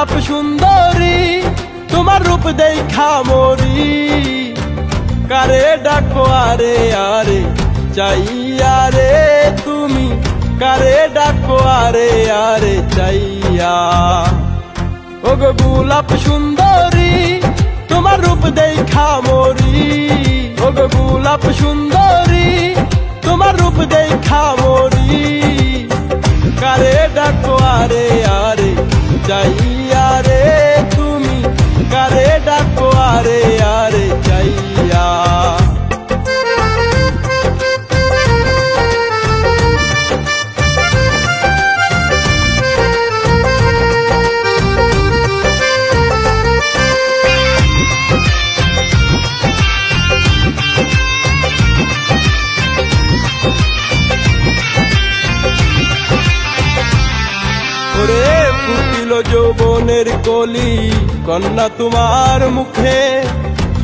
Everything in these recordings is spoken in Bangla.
গোলাপ সুন্দরী তোমার রূপ দেখা মরি কারে ডাকো আরে আরে চাইয়া রে তুমি কারে ডাকো আরে আরে চাইয়া ও গো গোলাপ সুন্দরী তোমার রূপ দেখা মরি ও গো গোলাপ সুন্দরী তোমার রূপ দেখা মরি কারে ডাকো আরে আরে চাইয়া রে তুমি কারে ডাকো আরে আরে চাইয়া ফুটিল যৌবনের কলি কন্যা তোমার মুখে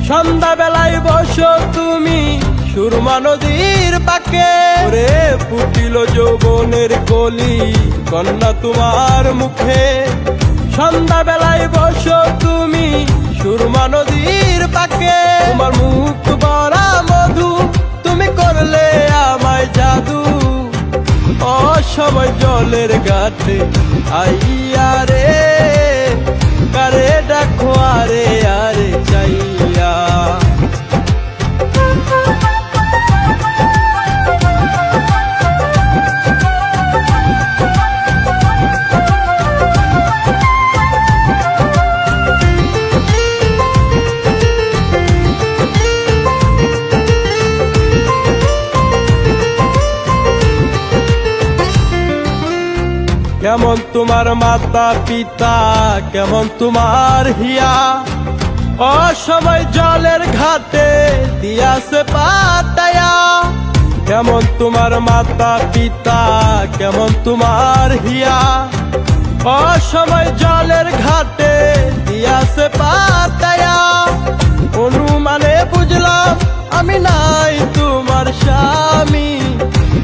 সন্ধ্যা বেলায় বসো তুমি সুরমা নদীর পাকে রে ফুটিল যৌবনের কলি কন্যা তোমার মুখে সন্ধ্যা বেলায় বসো তুমি সুরমা নদীর পাকে তোমার মুখ ভরা মধু তুমি করলে আমায় জাদু অসময় জলের ঘাটে আইয়া রে কারে ডাকো আরে আরে চাইয়া কেমন তোমার মাতা পিতা কেমন তোমার হিয়া অসময় জলের ঘাটে দিয়াছে পাতায়া কেমন তোমার মাতা পিতা কেমন তোমার হিয়া অসময় জলের ঘাটে দিয়াছে পাতায়া অনুমানে বুঝলাম আমি নাই তোমার স্বামী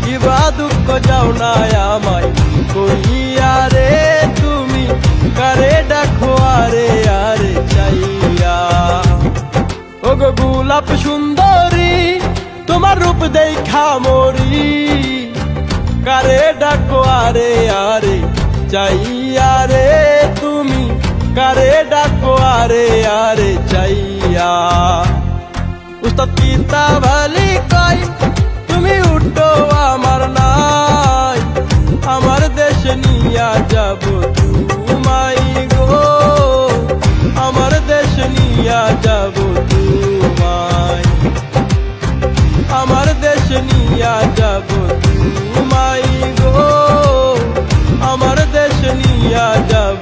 কিবা দুঃখ যাও না আমায় কইয়া রে তুমি কারে ডাকো আরে আরে চাইয়া ও গো গোলাপ সুন্দরী তোমার রূপ দেখা মরি কারে ডাকো আরে আরে চাইয়া রে তুমি কারে ডাকো আরে আরে চাইয়া উস্তাদ পিতা ভালি কই তুমি উঠো আমার নাই আমার দেশ নিয়া যাব তোমায় গো আমার দেশ নিয়া যাব তোমায় আমার দেশ নিয়া যাব তোমায় গো আমার দেশ নিয়া যাব